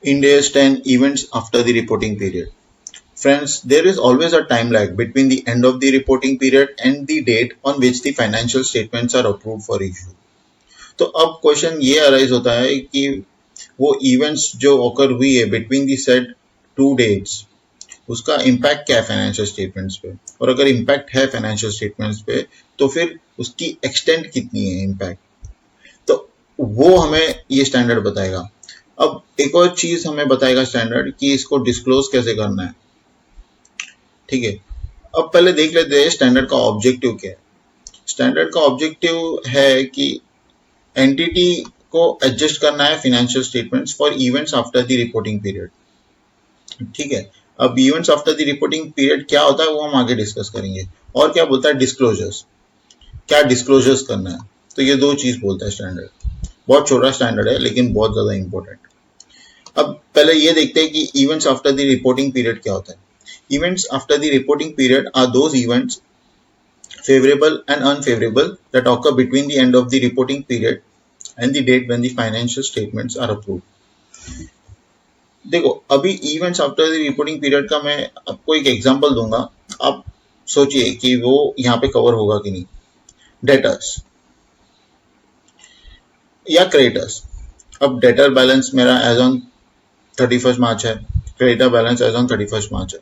Ind AS 10 events after the reporting period. Friends, there is always a time lag between the end of the reporting period and the date on which the financial statements are approved for issue. तो अब question ये arise होता है कि वो events जो occur हुई है between the said two dates, उसका इम्पैक्ट क्या है फाइनेंशियल स्टेटमेंट्स पे, और अगर इम्पैक्ट है फाइनेंशियल स्टेटमेंट्स पे तो फिर उसकी एक्सटेंट कितनी है इम्पैक्ट, तो वो हमें ये स्टैंडर्ड बताएगा। अब एक और चीज हमें बताएगा स्टैंडर्ड कि इसको डिस्क्लोज कैसे करना है। ठीक है, अब पहले देख लेते हैं स्टैंडर्ड का ऑब्जेक्टिव क्या है। स्टैंडर्ड का ऑब्जेक्टिव है कि एंटिटी को एडजस्ट करना है financial statements for events after the reporting period. ठीक है, अब events after the reporting period क्या होता है वो हम आगे डिस्कस करेंगे। और क्या बोलता है डिस्क्लोजर्स, क्या डिस्क्लोजर्स करना है, तो ये दो चीज बोलता है स्टैंडर्ड। बहुत छोटा स्टैंडर्ड है लेकिन बहुत ज्यादा इंपॉर्टेंट। अब पहले ये देखते हैं कि events after the reporting period क्या होता है। Events after the reporting period are those events favorable and unfavorable that occur between the end of the reporting period and the date when the financial statements are approved। देखो अभी events after the reporting period का मैं आपको एक example दूंगा, आप सोचिए कि वो यहाँ पे कवर होगा कि नहीं। डेटर्स या क्रेडिटर्स, अब डेटर बैलेंस मेरा एज ऑन 31 मार्च है, क्रेडिटर बैलेंस एज ऑन 31 मार्च है,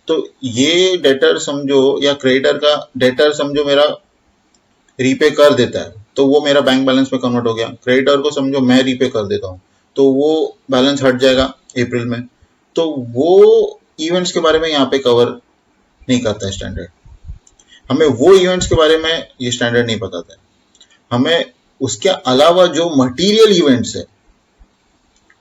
तो ये डेटर समझो या क्रेडिटर का डेटर समझो मेरा रीपे कर देता है तो वो मेरा बैंक बैलेंस में कन्वर्ट हो गया। क्रेडिटर को समझो मैं रीपे कर देता हूँ तो वो बैलेंस हट जाएगा अप्रैल में। तो वो इवेंट्स के बारे में यहाँ पे कवर नहीं करता है स्टैंडर्ड। हमें वो इवेंट्स के बारे में ये स्टैंडर्ड नहीं बताता है। हमें उसके अलावा जो मटीरियल इवेंट्स है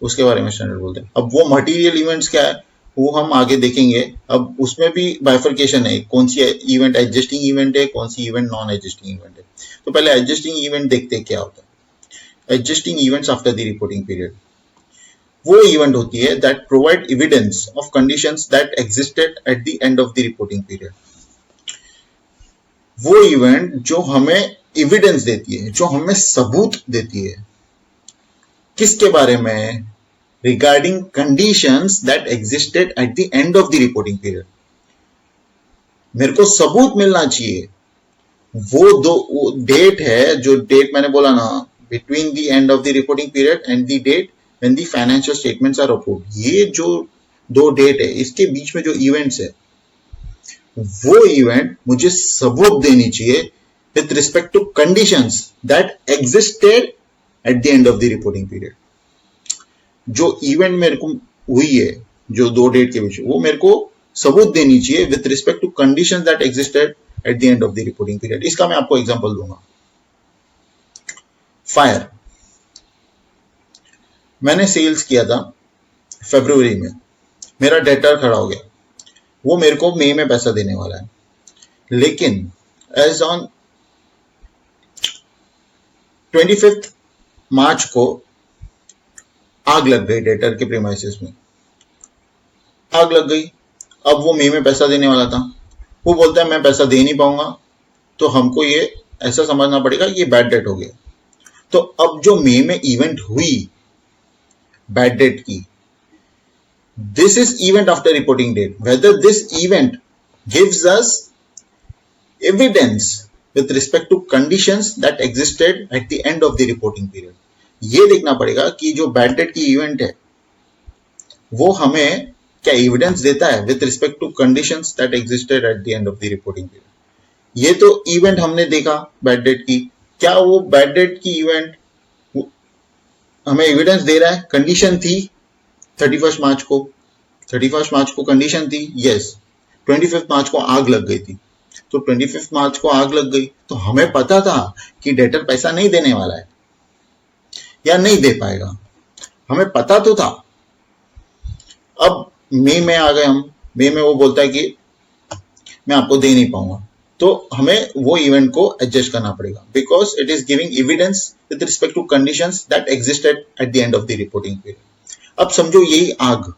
उसके बारे में स्टैंडर्ड बोलते हैं। अब वो मटीरियल इवेंट्स क्या है वो हम आगे देखेंगे। अब उसमें भी बाइफर्केशन है, कौन सी इवेंट एडजस्टिंग इवेंट है, कौन सी इवेंट नॉन एडजस्टिंग इवेंट है। तो पहले एडजस्टिंग इवेंट देखते हैं क्या होता है। Adjusting events after the reporting period वो इवेंट होती है that provide evidence of conditions that existed at the end of the reporting period. वो इवेंट जो हमें एविडेंस देती है, जो हमें सबूत देती है, किसके बारे में, regarding conditions that existed at the end of the reporting period। मेरे को सबूत मिलना चाहिए। वो डेट है, जो डेट मैंने बोला ना, between the end of the reporting period and the date when the financial statements are approved। ये जो दो डेट है इसके बीच में जो इवेंट्स है वो इवेंट मुझे सबूत देनी चाहिए with respect to conditions that existed at the end of the reporting period। जो इवेंट मेरे को हुई है जो दो डेट के बीच, वो मेरे को सबूत देनी चाहिए with respect to conditions that existed at the end of the reporting period. इसका मैं आपको एग्जांपल दूंगा। फायर, मैंने सेल्स किया था फरवरी में, मेरा डेटर खड़ा हो गया, वो मेरे को मई में पैसा देने वाला है, लेकिन एज ऑन 25 मार्च को आग लग गई डेटर के प्रीमाइसेस में, आग लग गई। अब वो मई में पैसा देने वाला था, वो बोलता है मैं पैसा दे नहीं पाऊंगा, तो हमको ये ऐसा समझना पड़ेगा कि ये बैड डेट हो गया। तो अब जो मई में इवेंट हुई बैड डेट की, this is event after reporting date. Whether this event gives us evidence with respect to conditions that existed at the end of the reporting period. ये देखना पड़ेगा कि जो बैड डेट की इवेंट है वो हमें क्या एविडेंस देता है with respect to conditions that existed at the end of the reporting period. ये तो इवेंट हमने देखा बैड डेट की, क्या वो बैड डेट की इवेंट हमें एविडेंस दे रहा है। कंडीशन थी 31 मार्च को, 31 मार्च को कंडीशन थी, यस। 25 मार्च को आग लग गई थी, तो 25 मार्च को आग लग गई तो हमें पता था कि डेटर पैसा नहीं देने वाला है या नहीं दे पाएगा, हमें पता तो था। अब मई में आ गए हम, मई में वो बोलता है कि मैं आपको दे नहीं पाऊंगा, तो हमें वो इवेंट को एडजस्ट करना पड़ेगा because it is giving evidence with respect to conditions that existed at the end of the reporting period. अब समझो यही आग,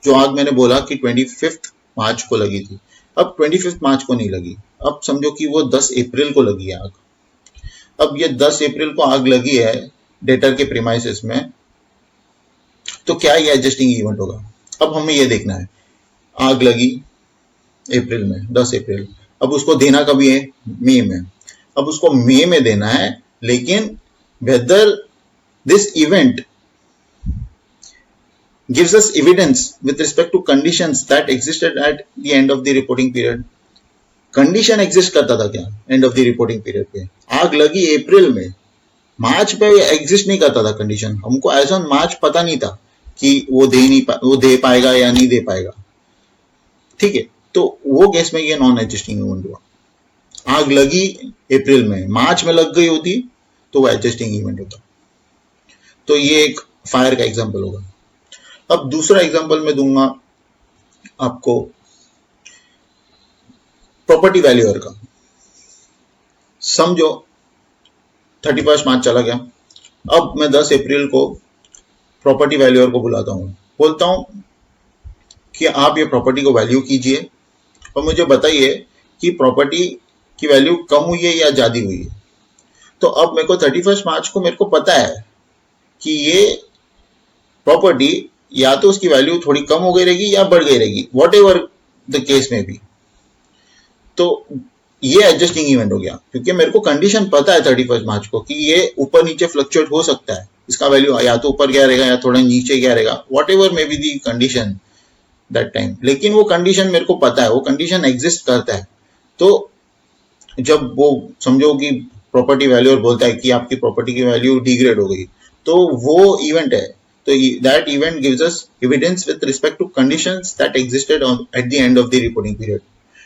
जो आग मैंने बोला कि 25 मार्च को लगी थी, अब 25 मार्च को नहीं लगी, अब समझो कि वो 10 अप्रैल को लगी आग। अब ये 10 अप्रैल को आग लगी है डेटर के प्रीमाइसेस में, तो तो क्या ये एडजस्टिंग इवेंट होगा? अब हमें ये देखना है, आग लगी अप्रैल में, 10 अप्रैल, अब उसको देना कभी है? मई में। अब उसको मई में देना है, लेकिन weather this event gives us evidence with respect to conditions that existed at the end of the reporting period. Condition exist करता था क्या and of the reporting period पे? आग लगी अप्रैल में, मार्च पे एग्जिस्ट नहीं करता था कंडीशन। हमको एज ऑन मार्च पता नहीं था कि वो दे पाएगा या नहीं दे पाएगा, ठीक है? तो वो केस में ये नॉन एडजस्टिंग इवेंट हुआ। आग लगी अप्रैल में, मार्च में लग गई होती तो वो एडजस्टिंग इवेंट होता। तो ये एक फायर का एग्जांपल होगा। अब दूसरा एग्जांपल मैं दूंगा आपको प्रॉपर्टी वैल्यूअर का। समझो 31 मार्च चला गया, अब मैं 10 अप्रैल को प्रॉपर्टी वैल्यूअर को बुलाता हूं, बोलता हूं कि आप ये प्रॉपर्टी को वैल्यू कीजिए और मुझे बताइए कि प्रॉपर्टी की वैल्यू कम हुई है या ज्यादा हुई है। तो अब मेरे को 31 मार्च को मेरे को पता है कि ये प्रॉपर्टी या तो उसकी वैल्यू थोड़ी कम हो गई रहेगी या बढ़ गई रहेगी, वॉट एवर द केस में भी। तो ये एडजस्टिंग इवेंट हो गया, क्योंकि मेरे को कंडीशन पता है 31 मार्च को कि ये ऊपर नीचे फ्लक्चुएट हो सकता है, इसका वैल्यू या तो ऊपर गया रहेगा या थोड़ा नीचे गया रहेगा, what ever may be the condition that time. लेकिन वो कंडीशन मेरे को पता है, वो कंडीशन एग्जिस्ट करता है। तो जब वो समझो कि प्रॉपर्टी वैल्यूअर बोलता है कि आपकी प्रॉपर्टी की वैल्यू डिग्रेड हो गई, तो वो इवेंट है। तो that event gives us evidence with respect to conditions that existed at the end of the reporting period.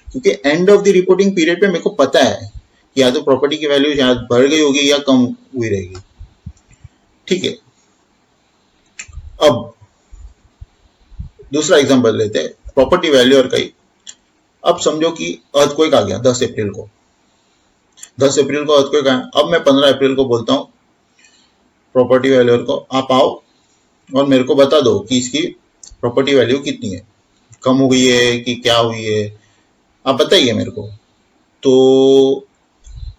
क्योंकि end of the reporting period पे मेरे को पता है कि या तो प्रॉपर्टी की वैल्यू शायद बढ़ गई होगी या कम हुई रहेगी, ठीक है? अब दूसरा एग्जांपल लेते हैं प्रॉपर्टी वैल्यूअर का ही। अब समझो कि अर्थक्वेक आ गया 10 अप्रैल को, 10 अप्रैल को अर्थक्वेक आया। अब मैं 15 अप्रैल को बोलता हूँ प्रॉपर्टी वैल्यूअर को, आप आओ और मेरे को बता दो कि इसकी प्रॉपर्टी वैल्यू कितनी है, कम हुई है कि क्या हुई है, आप बताइए मेरे को। तो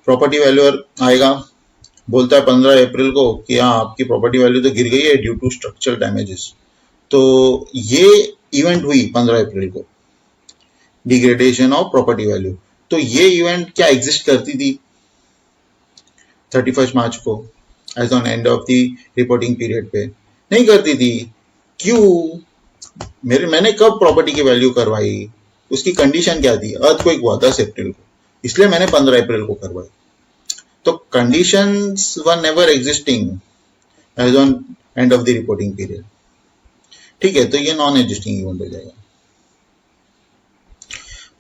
प्रॉपर्टी वैल्यूअर आएगा, बोलता है 15 अप्रैल को कि हाँ आपकी प्रॉपर्टी वैल्यू तो गिर गई है ड्यू टू स्ट्रक्चरल डैमेजेस। तो ये इवेंट हुई 15 अप्रैल को, डिग्रेडेशन ऑफ प्रॉपर्टी वैल्यू। तो ये इवेंट क्या एग्जिस्ट करती थी 31 मार्च को as on end of the reporting period पे? नहीं करती थी। क्यों? मैंने कब प्रॉपर्टी की वैल्यू करवाई, उसकी कंडीशन क्या थी? अर्थक्वेक हुआ 10 अप्रैल को, इसलिए मैंने 15 अप्रैल को करवाई। तो conditions were never existing as on end of the reporting period, ठीक है? तो ये नॉन एडजस्टिंग इवेंट हो जाएगा।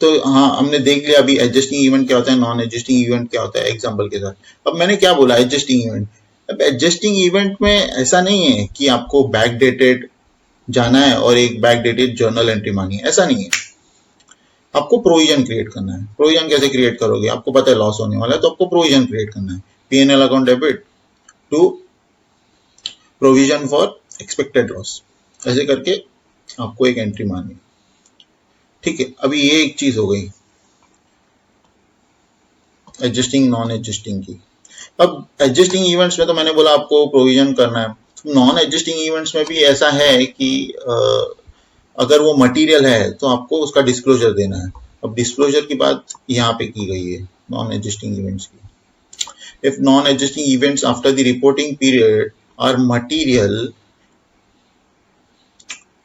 तो हाँ, हमने देख लिया अभी एडजस्टिंग इवेंट क्या होता है, नॉन एडजस्टिंग इवेंट क्या होता है एग्जांपल के साथ। अब मैंने क्या बोला एडजस्टिंग इवेंट। अब एडजस्टिंग इवेंट में ऐसा नहीं है कि आपको बैक डेटेड जाना है और एक बैक डेटेड जर्नल एंट्री मानी है, ऐसा नहीं है। आपको प्रोविजन क्रिएट करना है। प्रोविजन कैसे क्रिएट करोगे? आपको पता है लॉस होने वाला है, तो आपको प्रोविजन क्रिएट करना है। P&L account debit to provision for expected loss, ऐसे करके आपको एक एंट्री मारनी है, ठीक है? अभी ये एक चीज हो गई एडजस्टिंग नॉन एडजस्टिंग की। अब एडजस्टिंग इवेंट्स में तो मैंने बोला आपको प्रोविजन करना है। नॉन एडजस्टिंग इवेंट्स में भी ऐसा है कि अगर वो मटेरियल है तो आपको उसका डिस्क्लोजर देना है। अब डिस्क्लोजर की बात यहाँ पे की गई है नॉन एडजस्टिंग इवेंट्स की। If non adjusting events after the reporting period are material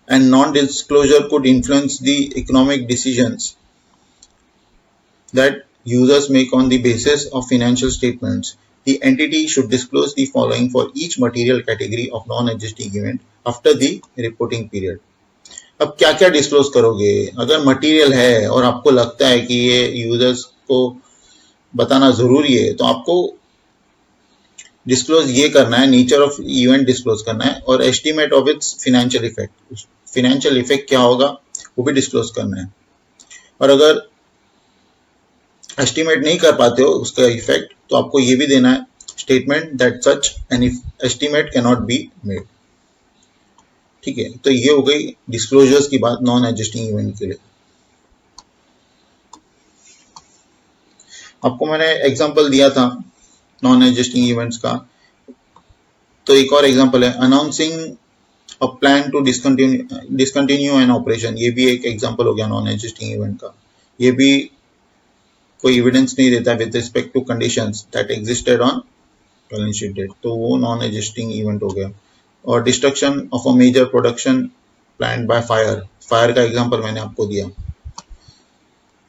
and non-disclosure could influence the economic decisions that users make on the basis of financial statements, the entity should disclose the following for each material category of non-adjusting event after the reporting period. अब क्या क्या disclose करोगे? अगर material है और आपको लगता है कि ये यूजर्स को बताना जरूरी है, तो आपको डिस्क्लोज ये करना है, नेचर ऑफ इवेंट डिस्क्लोज करना है और estimate of its financial effect. Financial effect क्या होगा वो भी डिस्क्लोज करना है। और अगर एस्टिमेट नहीं कर पाते हो उसका इफेक्ट, तो आपको ये भी देना है statement that such an estimate can not be made, ठीक है? तो ये हो गई डिस्क्लोजर्स की बात नॉन एडजस्टिंग इवेंट के लिए। आपको मैंने एग्जांपल दिया था नॉन एडजस्टिंग इवेंट्स का, तो एक और एग्जांपल है अनाउंसिंग अब plan to discontinue an operation, ये भी एक एग्जांपल हो गया नॉन एग्जिस्टिंग इवेंट का। ये भी कोई एविडेंस नहीं देता with respect to conditions that existed on balance sheet date, तो वो नॉन एग्जिस्टिंग इवेंट हो गया। और destruction of a major production plan by fire, fire का एग्जांपल मैंने आपको दिया,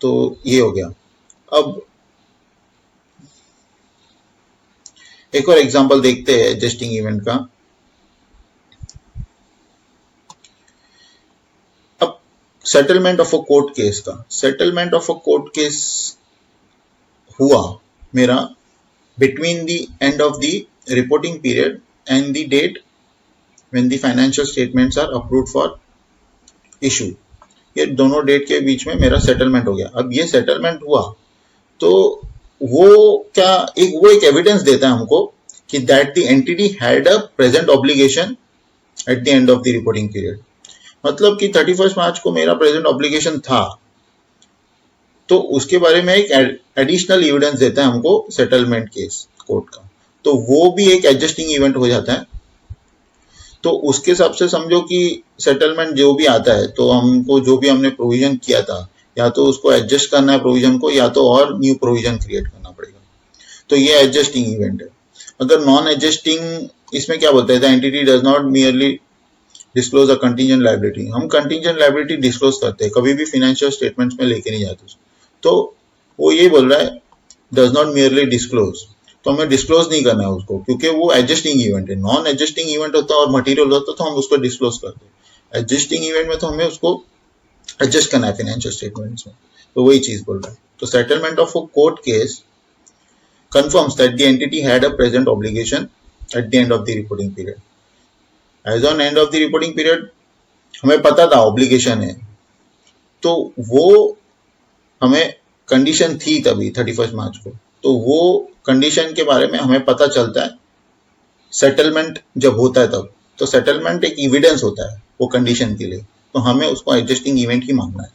तो ये हो गया। अब एक और एग्जांपल देखते हैं एग्जिस्टिंग इवेंट का। अब settlement of a court case का, settlement of a court case हुआ मेरा between the end of the reporting period and the date when the financial statements are approved for issue, ये दोनों date के बीच में मेरा सेटलमेंट हो गया। अब ये सेटलमेंट हुआ तो वो क्या, वो एक एविडेंस देता है हमको कि that the entity had a present obligation eight the end of the reporting period, मतलब कि 31 मार्च को मेरा प्रेजेंट ऑब्लिगेशन था, तो उसके बारे में एक एडिशनल एविडेंस देता है हमको सेटलमेंट केस कोर्ट का, तो वो भी एक एडजस्टिंग इवेंट हो जाता है। तो उसके हिसाब से समझो कि सेटलमेंट जो भी आता है तो हमको जो भी हमने प्रोविजन किया था या तो उसको एडजस्ट करना है प्रोविजन को, या तो और न्यू प्रोविजन क्रिएट करना पड़ेगा, तो ये एडजस्टिंग इवेंट है। अगर नॉन एडजस्टिंग, इसमें क्या बोलता है, the entity does not merely disclose a contingent liability, हम कंटीजेंट लायबिलिटी डिस्क्लोज करते हैं, कभी भी फाइनेंशियल स्टेटमेंट्स में लेके नहीं जाते, तो वो ये बोल रहा है डज नॉट मियरली डिस्क्लोज, तो हमें डिस्क्लोज नहीं करना है उसको, क्योंकि वो एडजस्टिंग इवेंट है। नॉन एडजस्टिंग इवेंट होता और मटेरियल होता तो हम उसको डिस्क्लोज करते हैं, एडजस्टिंग इवेंट में तो हमें उसको एडजस्ट करना है फाइनेंशियल स्टेटमेंट्स में, तो वही चीज बोल रहा है। तो settlement of a court case confirms that the entity had a present obligation at the end of the reporting period. As on end of the reporting period हमें पता था ऑब्लिगेशन है, तो वो हमें कंडीशन थी तभी 31 मार्च को, तो वो कंडीशन के बारे में हमें पता चलता है सेटलमेंट जब होता है तब, तो सेटलमेंट एक एविडेंस होता है वो कंडीशन के लिए, तो हमें उसको एडजस्टिंग इवेंट ही मानना है,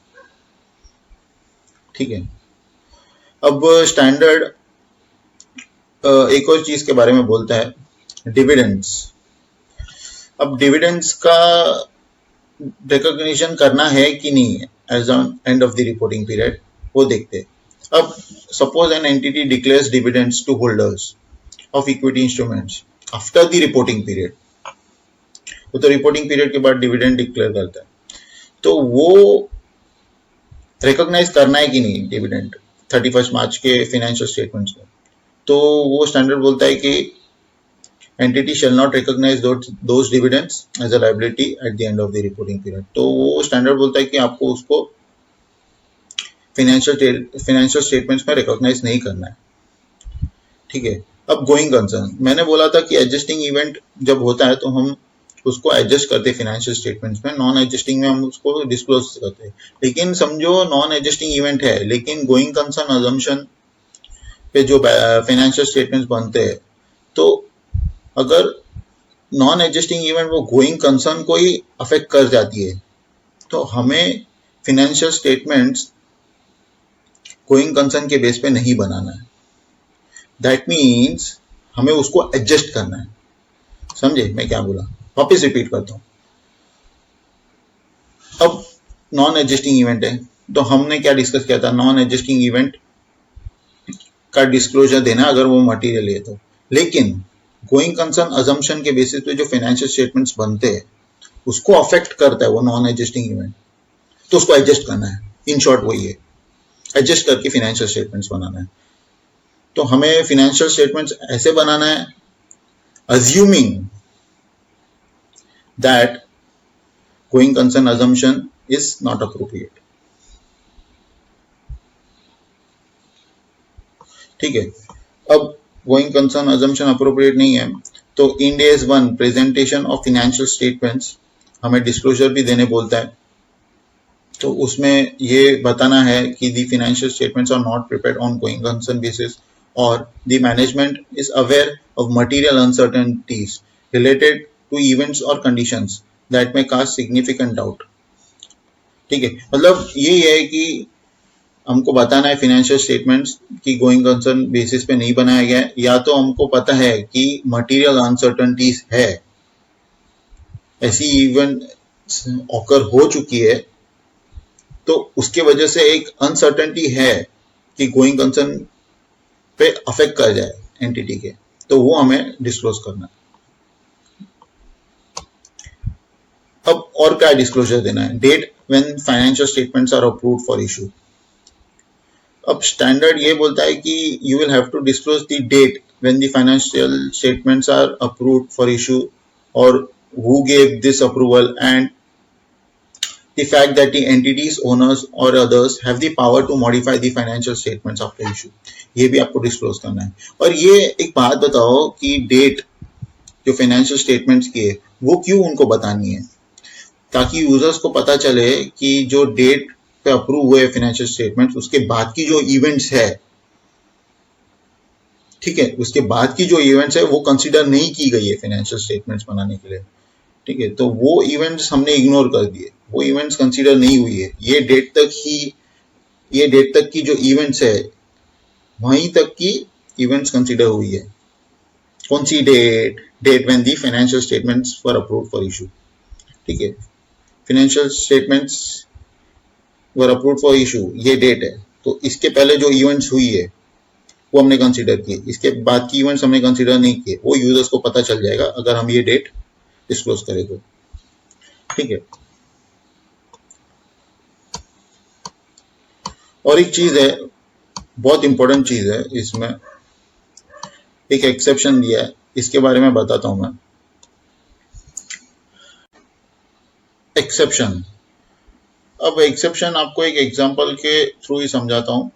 ठीक है। अब स्टैंडर्ड एक और चीज के बारे में बोलता है डिविडेंड्स। अब डिविडेंड्स का रिकॉग्निशन करना है कि नहीं as on end of the reporting period, वो देखते हैं। अब suppose an entity declares dividends to holders of equity instruments after the reporting period, वो तो रिपोर्टिंग पीरियड के बाद डिविडेंड डिक्लेयर करता है, तो वो रिकॉग्नाइज करना है कि नहीं डिविडेंड 31 मार्च के फाइनेंशियल स्टेटमेंट्स में, तो वो स्टैंडर्ड बोलता है कि entity shall not recognize those dividends as a liability at the end of the reporting period, तो वो स्टैंडर्ड बोलता है कि आपको उसको फाइनेंशियल स्टेटमेंट्स में रिकॉग्नाइज नहीं करना है, ठीक है। अब गोइंग कंसर्न, मैंने बोला था कि एडजस्टिंग इवेंट जब होता है तो हम उसको एडजस्ट करते हैं फाइनेंशियल स्टेटमेंट्स में, नॉन एडजस्टिंग में हम उसको डिस्क्लोज करते हैं। लेकिन समझो नॉन एडजस्टिंग इवेंट है लेकिन गोइंग कंसर्न अजम्पशन पे जो फाइनेंशियल स्टेटमेंट्स बनते हैं, तो अगर नॉन एडजस्टिंग इवेंट वो गोइंग कंसर्न को ही अफेक्ट कर जाती है, तो हमें फाइनेंशियल स्टेटमेंट्स गोइंग कंसर्न के बेस पे नहीं बनाना है, दैट मीन्स हमें उसको एडजस्ट करना है। समझे मैं क्या बोला, वापस रिपीट करता हूं। अब नॉन एडजस्टिंग इवेंट है तो हमने क्या डिस्कस किया था, नॉन एडजस्टिंग इवेंट का डिस्क्लोजर देना अगर वो मटेरियल है तो, लेकिन गोइंग कंसर्न अजम्पशन के बेसिस पे जो फाइनेंशियल स्टेटमेंट्स बनते हैं उसको अफेक्ट करता है वो नॉन एडजस्टिंग इवेंट, तो उसको एडजस्ट करना है। इन शॉर्ट वही है, एडजस्ट करके फाइनेंशियल स्टेटमेंट्स बनाना है। तो हमें फाइनेंशियल स्टेटमेंट्स ऐसे बनाना है assuming that going concern assumption is not appropriate, ठीक है। अब गोइंग कंसर्न अजम्पशन अप्रोप्रिएट नहीं है तो Ind AS 1 presentation of financial statements हमें डिस्क्लोजर भी देने बोलता है, तो उसमें ये बताना है कि the financial statements are not prepared on going concern basis और the management is aware of material uncertainties related to events और conditions that may cast significant doubt, ठीक है। मतलब ये है कि हमको बताना है फाइनेंशियल स्टेटमेंट्स की गोइंग कंसर्न बेसिस पे नहीं बनाया गया है, या तो हमको पता है कि मटेरियल अनसर्टेनिटीज है ऐसी इवेंट ऑकर हो चुकी है, तो उसके वजह से एक अनसर्टेनिटी है कि गोइंग कंसर्न पे अफेक्ट कर जाए एंटिटी के, तो वो हमें डिस्क्लोज करना है। अब और क्या डिस्क्लोजर देना है? Date when financial statements are approved for issue. अब स्टैंडर्ड ये बोलता है कि you will have to disclose the date when the financial statements are approved for issue और who gave this approval and the fact that the entities, owners or others have the power to modify the financial statements after issue। ये भी आपको disclose करना है। और ये एक बात बताओ कि डेट जो फाइनेंशियल स्टेटमेंट्स की है वो क्यों उनको बतानी है? ताकि यूजर्स को पता चले कि जो डेट पे अप्रूव हुए फाइनेंशियल स्टेटमेंट्स उसके बाद की जो इवेंट्स है, ठीक है, उसके बाद की जो इवेंट्स है वो कंसीडर नहीं की गई है फाइनेंशियल स्टेटमेंट्स बनाने के लिए, ठीक है, तो वो इवेंट्स हमने इग्नोर कर दिए, वो इवेंट्स कंसीडर नहीं हुई है। ये डेट तक की जो इवेंट्स है वहीं तक की इवेंट्स कंसीडर हुई है। कौन सी date? Date when the financial statements were approved for issue, ठीक है, financial statements were approved for issue, ये डेट है। तो इसके पहले जो इवेंट्स हुई है वो हमने कंसीडर किए, इसके बाद की इवेंट्स हमने कंसीडर नहीं किए। वो यूजर्स को पता चल जाएगा अगर हम ये डेट डिस्क्लोज करें तो, ठीक है। और एक चीज है, बहुत इंपॉर्टेंट चीज है, इसमें एक एक्सेप्शन दिया है, इसके बारे में बताता हूं मैं। एक्सेप्शन, अब एक्सेप्शन आपको एक एग्जांपल के थ्रू ही समझाता हूं।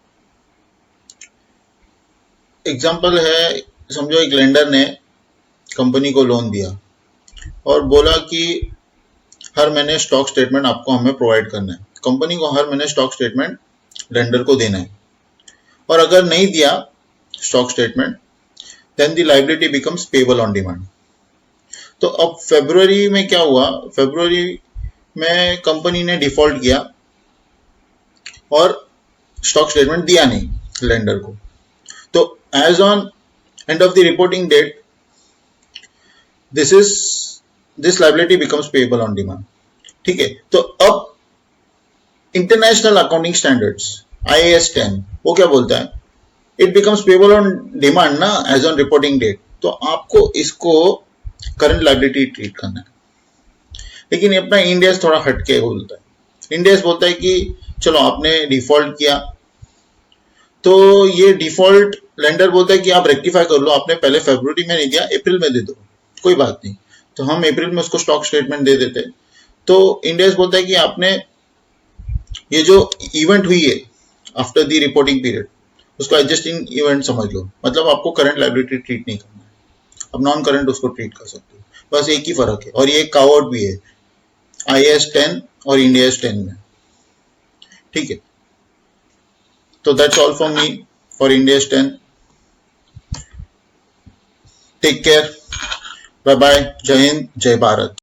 एग्जांपल है, समझो एक लेंडर ने कंपनी को लोन दिया और बोला कि हर महीने स्टॉक स्टेटमेंट आपको हमें प्रोवाइड करना है। कंपनी को हर महीने स्टॉक स्टेटमेंट लेंडर को देना है, और अगर नहीं दिया stock statement then the liability becomes payable on demand. तो अब फरवरी में क्या हुआ? फरवरी में कंपनी ने डिफॉल्ट किया और स्टॉक स्टेटमेंट दिया नहीं लेंडर को। तो as on end of the reporting date this liability becomes payable on demand, ठीक है। तो अब इंटरनेशनल अकाउंटिंग स्टैंडर्ड्स IAS 10 वो क्या बोलता है? It becomes payable on demand ना, एज ऑन रिपोर्टिंग डेट। तो आपको इसको करंट लायबिलिटी ट्रीट करना है। लेकिन अपना इंडियस थोड़ा हटके बोलता है। इंडियस बोलता है कि चलो आपने डिफॉल्ट किया, तो ये डिफॉल्ट लेंडर बोलता है कि आप रेक्टिफाई कर लो, आपने पहले फरवरी में नहीं दिया, अप्रैल में दे दो, कोई बात नहीं। तो हम अप्रैल में उसको स्टॉक स्टेटमेंट दे देते। तो इंडियस बोलता है कि आपने ये जो इवेंट हुई है आफ्टर द रिपोर्टिंग पीरियड उसको एडजस्टिंग इवेंट समझ लो, मतलब आपको करंट लायबिलिटी ट्रीट नहीं करना है, अब नॉन करंट उसको ट्रीट कर सकते हो, बस एक ही फर्क है। और ये एक काउट भी है IAS 10 और इंडियास 10 में, ठीक है। तो that's all from me for India's 10। Take care, bye bye, जय हिंद, जय भारत।